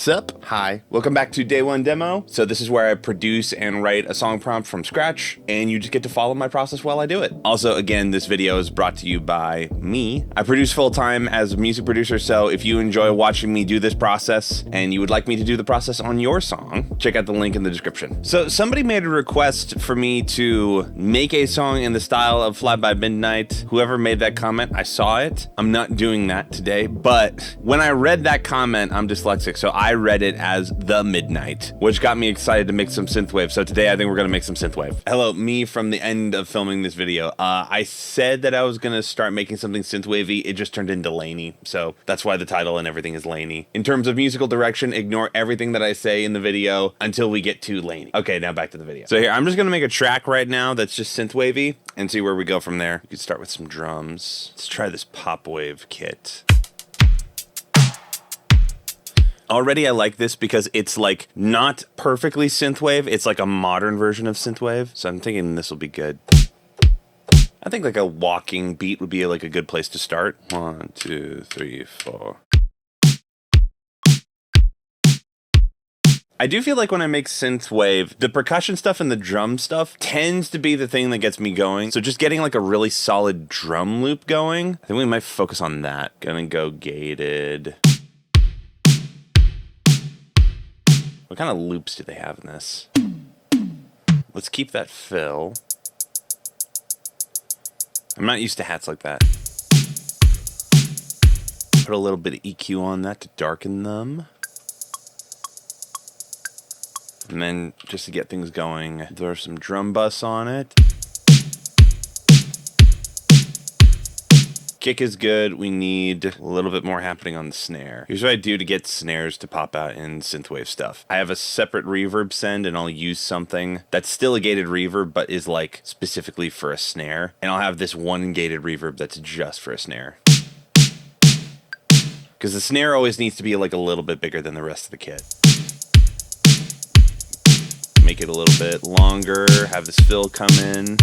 Sup? Hi. Welcome back to Day 1 Demo. So this is where I produce and write a song prompt from scratch, and you just get to follow my process while I do it. Also, again, this video is brought to you by me. I produce full-time as a music producer, so if you enjoy watching me do this process and you would like me to do the process on your song, check out the link in the description. So somebody made a request for me to make a song in the style of Fly By Midnight. Whoever made that comment, I saw it. I'm not doing that today, but when I read that comment, I'm dyslexic, so I read it as The Midnight, which got me excited to make some synthwave. So today I think we're gonna make some synthwave. Hello, me from the end of filming this video. I said that I was gonna start making something synthwavy. It just turned into LANY, so that's why the title and everything is LANY. In terms of musical direction, ignore everything that I say in the video until we get to LANY. Okay, now back to the video. So here, I'm just gonna make a track right now that's just synthwavy and see where we go from there. You could start with some drums. Let's try this pop wave kit. Already I like this because it's like not perfectly synthwave, it's like a modern version of synthwave. So I'm thinking this will be good. I think like a walking beat would be like a good place to start. 1, 2, 3, 4. I do feel like when I make synthwave, the percussion stuff and the drum stuff tends to be the thing that gets me going. So just getting like a really solid drum loop going, I think we might focus on that. Gonna go gated. What kind of loops do they have in this? Let's keep that fill. I'm not used to hats like that. Put a little bit of EQ on that to darken them. And then just to get things going, throw some drum bus on it. Kick is good. We need a little bit more happening on the snare. Here's what I do to get snares to pop out in synthwave stuff. I have a separate reverb send, and I'll use something that's still a gated reverb, but is like specifically for a snare. And I'll have this one gated reverb that's just for a snare. Because the snare always needs to be like a little bit bigger than the rest of the kit. Make it a little bit longer, have this fill come in.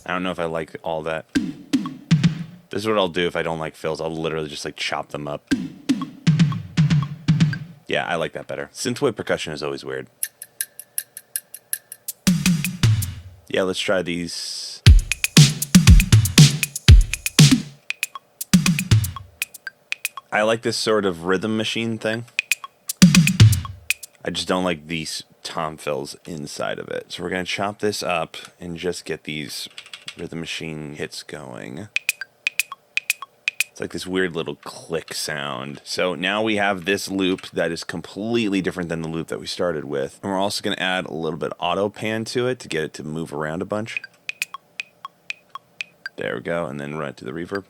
I don't know if I like all that. This is what I'll do if I don't like fills. I'll literally just like chop them up. Yeah, I like that better. Synthwave percussion is always weird. Yeah, let's try these. I like this sort of rhythm machine thing. I just don't like these tom fills inside of it. So we're gonna chop this up and just get these rhythm machine hits going. It's like this weird little click sound. So now we have this loop that is completely different than the loop that we started with. And we're also gonna add a little bit auto pan to it to get it to move around a bunch. There we go, and then run it to the reverb.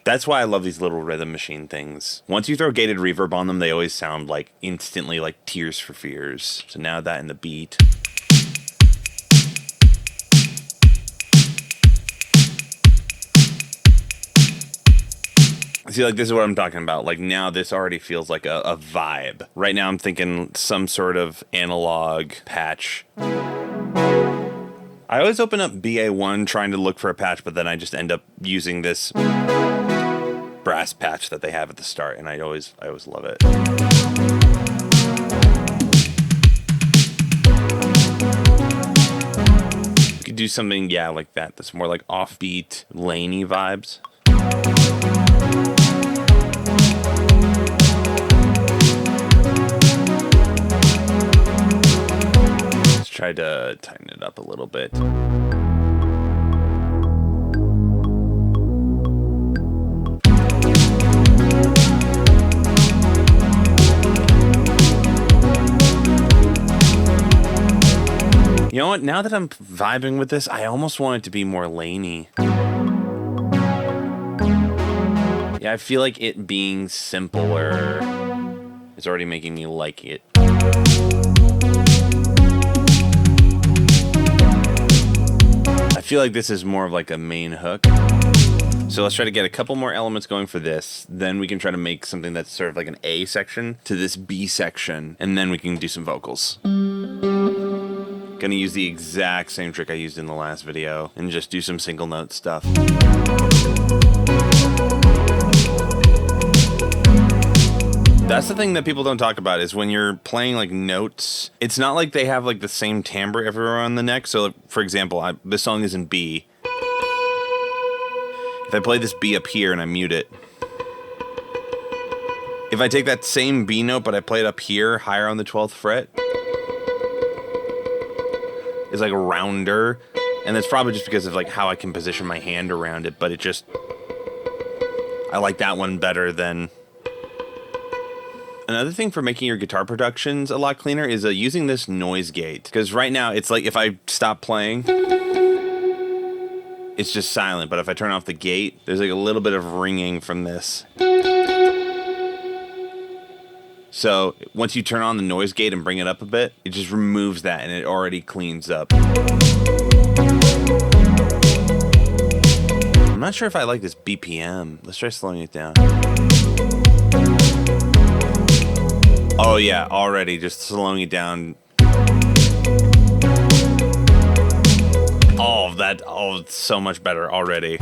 That's why I love these little rhythm machine things. Once you throw gated reverb on them, they always sound like instantly like Tears for Fears. So now that in the beat. See, like this is what I'm talking about. Like now this already feels like a vibe. Right now I'm thinking some sort of analog patch. I always open up BA1 trying to look for a patch, but then I just end up using this brass patch that they have at the start, and I always love it. You could do something, yeah, like that. That's more like offbeat, LANY vibes. Let's try to tighten it up a little bit. You know what? Now that I'm vibing with this, I almost want it to be more LANY. Yeah, I feel like it being simpler is already making me like it. I feel like this is more of like a main hook. So let's try to get a couple more elements going for this. Then we can try to make something that's sort of like an A section to this B section. And then we can do some vocals. Gonna use the exact same trick I used in the last video and just do some single note stuff. That's the thing that people don't talk about is when you're playing like notes, it's not like they have like the same timbre everywhere on the neck. So like, for example, this song is in B. If I play this B up here and I mute it, if I take that same B note but I play it up here, higher on the 12th fret, it's like rounder. And that's probably just because of like how I can position my hand around it, but it just, I like that one better than. Another thing for making your guitar productions a lot cleaner is using this noise gate. Because right now, it's like if I stop playing, it's just silent. But if I turn off the gate, there's like a little bit of ringing from this. So once you turn on the noise gate and bring it up a bit, it just removes that and it already cleans up. I'm not sure if I like this BPM. Let's try slowing it down. Oh yeah, already just slowing it down. Oh, it's so much better already.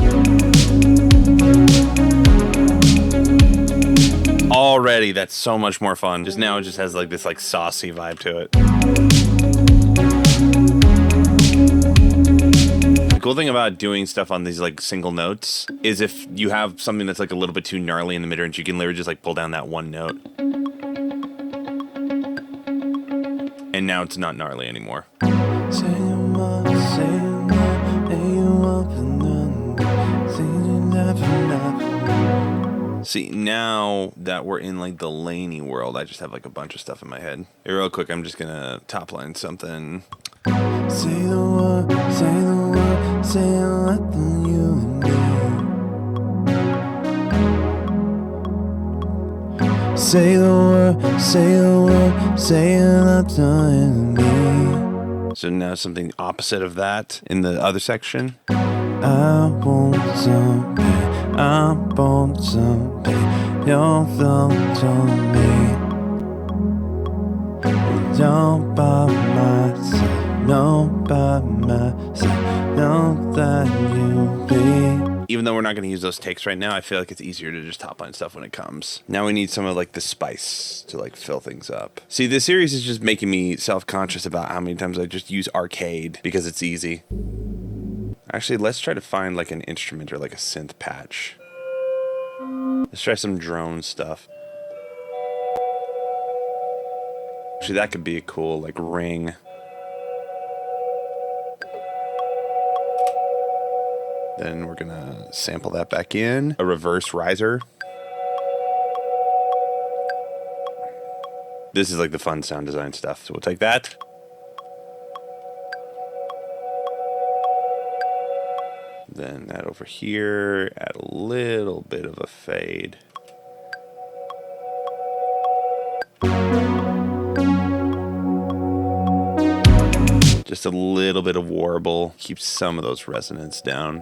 Already, that's so much more fun. Just now it just has like this like saucy vibe to it. The cool thing about doing stuff on these like single notes is if you have something that's like a little bit too gnarly in the mid-range, you can literally just like pull down that one note. And now it's not gnarly anymore. See, now that we're in like the LANY world, I just have like a bunch of stuff in my head. Hey, real quick, I'm just gonna top line something. Say the word, say the word, say nothing you and me. Say the word, say the word, say nothing me. So now something opposite of that in the other section. I want something, I want something, your love told me. Don't by myself, no by myself, know that you be. Even though we're not going to use those takes right now, I feel like it's easier to just top line stuff when it comes. Now we need some of like the spice to like fill things up. See, this series is just making me self-conscious about how many times I just use arcade because it's easy. Actually, let's try to find like an instrument or like a synth patch. Let's try some drone stuff. Actually, that could be a cool like ring. Then we're gonna sample that back in. A reverse riser. This is like the fun sound design stuff. So we'll take that. Then that over here, add a little bit of a fade. Just a little bit of warble, keep some of those resonance down.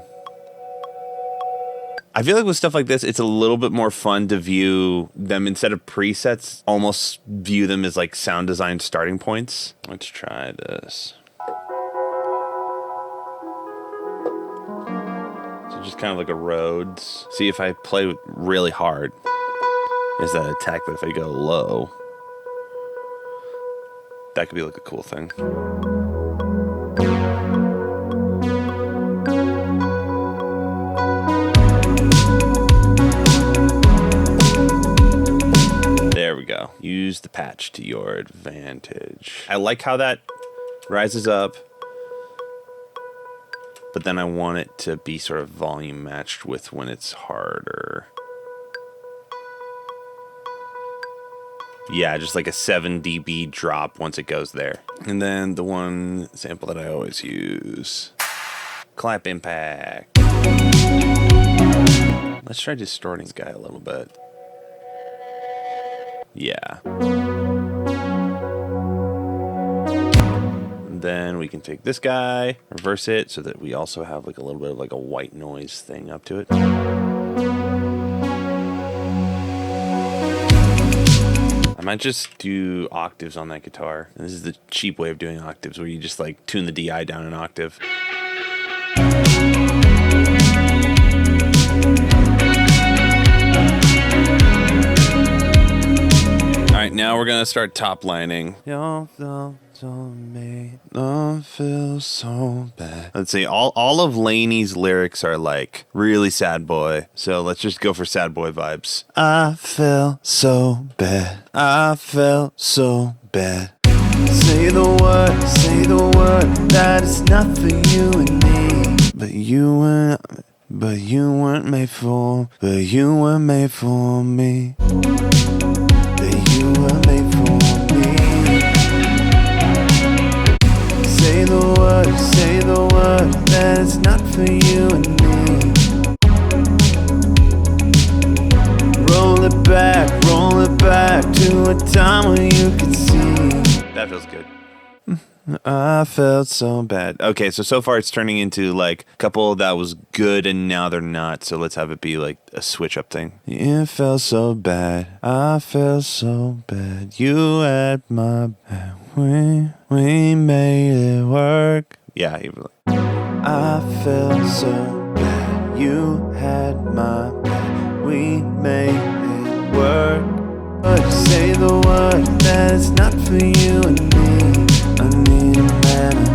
I feel like with stuff like this, it's a little bit more fun to view them instead of presets, almost view them as like sound design starting points. Let's try this. So just kind of like a Rhodes. See, if I play really hard, is that attack, but if I go low, that could be like a cool thing. There we go. Use the patch to your advantage. I like how that rises up, but then I want it to be sort of volume matched with when it's harder. Yeah, just like a 7 dB drop once it goes there. And then the one sample that I always use, clap impact. Let's try distorting this guy a little bit. Yeah. And then we can take this guy, reverse it so that we also have like a little bit of like a white noise thing up to it. I might just do octaves on that guitar. And this is the cheap way of doing octaves, where you just like tune the DI down an octave. now we're gonna start top lining. Your thoughts on me don't feel so bad. Let's see, all of LANY's lyrics are like really sad boy. So let's just go for sad boy vibes. I feel so bad. I felt so bad. Say the word, that is not for you and me. But you weren't made for me. But you were made for me. Say the word, that is not for you and me. Roll it back to a time when you could see. That feels good. I felt so bad. Okay, so far it's turning into like a couple that was good and now they're not. So let's have it be like a switch up thing. It felt so bad. I felt so bad. You had my back. We made it work. Yeah, he was like, I felt so bad. You had my back. We made it work. But say the word that is not for you and me. I need a man up.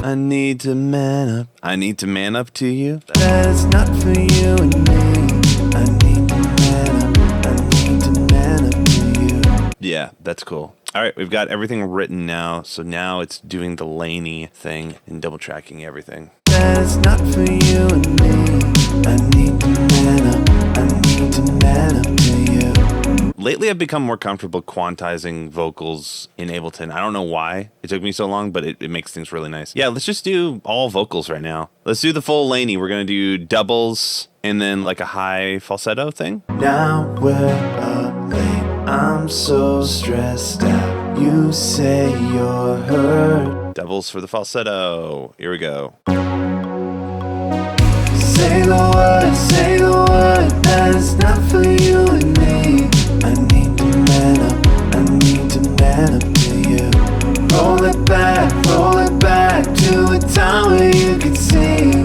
I need to man up. I need to man up to you. That is not for you and me. I need to man up to you. Yeah, that's cool. All right, we've got everything written now. So now it's doing the LANY thing and double tracking everything. That is not for you and me. I need to man up. I need to man up to you. Lately, I've become more comfortable quantizing vocals in Ableton. I don't know why it took me so long, but it makes things really nice. Yeah, let's just do all vocals right now. Let's do the full LANY. We're going to do doubles and then like a high falsetto thing. Now we're up late. I'm so stressed out. You say you're hurt. Doubles for the falsetto. Here we go. Say the word, that is not for you and me. I need to man up to you. Roll it back to a time where you can see.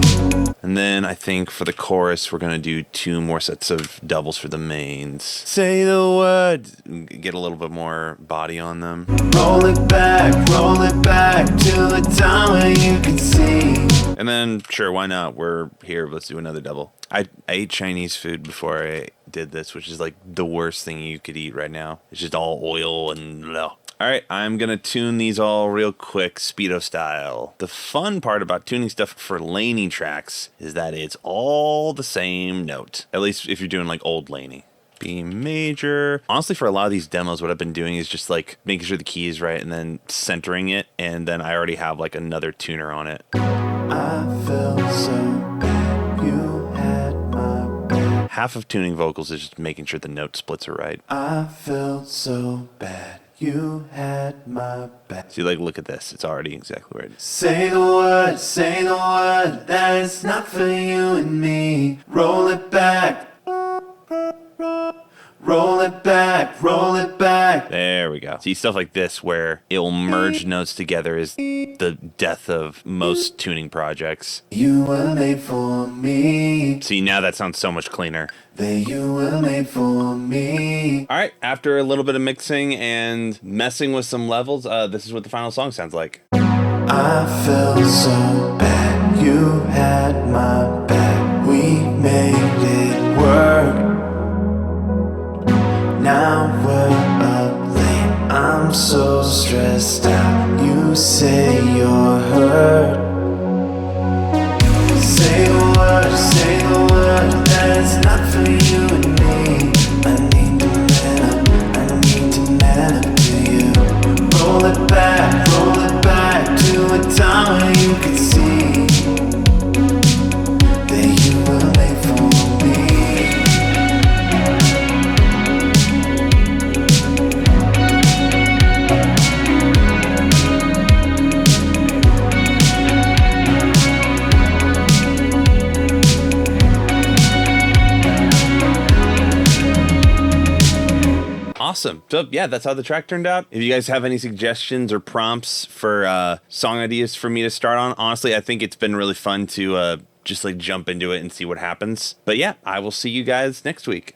And then I think for the chorus, we're going to do 2 more sets of doubles for the mains. Say the word, get a little bit more body on them. Roll it back to a time where you can see. And then, sure, why not? We're here. Let's do another double. I ate Chinese food before I did this, which is like the worst thing you could eat right now. It's just all oil and blah. All right, I'm going to tune these all real quick, Speedo style. The fun part about tuning stuff for LANY tracks is that it's all the same note. At least if you're doing like old LANY. B major. Honestly, for a lot of these demos, what I've been doing is just like making sure the key is right and then centering it. And then I already have like another tuner on it. I felt so bad. You had my back. Half of tuning vocals is just making sure the note splits are right. I felt so bad. You had my back. See, like, look at this. It's already exactly where it is. Say the word, that is not for you and me. Roll it back. Roll it back. There we go. See, stuff like this where it'll merge notes together is the death of most tuning projects. You were made for me. See, now that sounds so much cleaner. That you were made for me. All right, after a little bit of mixing and messing with some levels, this is what the final song sounds like. I felt so bad. You had my back. We made it work. Now we're up late. I'm so stressed out. You say you're hurt. Say the word, that is not for you and me. I need to man up to you. Roll it back to a time when you could see that you were made for me. Awesome. So yeah, that's how the track turned out. If you guys have any suggestions or prompts for song ideas for me to start on, honestly, I think it's been really fun to just like jump into it and see what happens. But yeah, I will see you guys next week.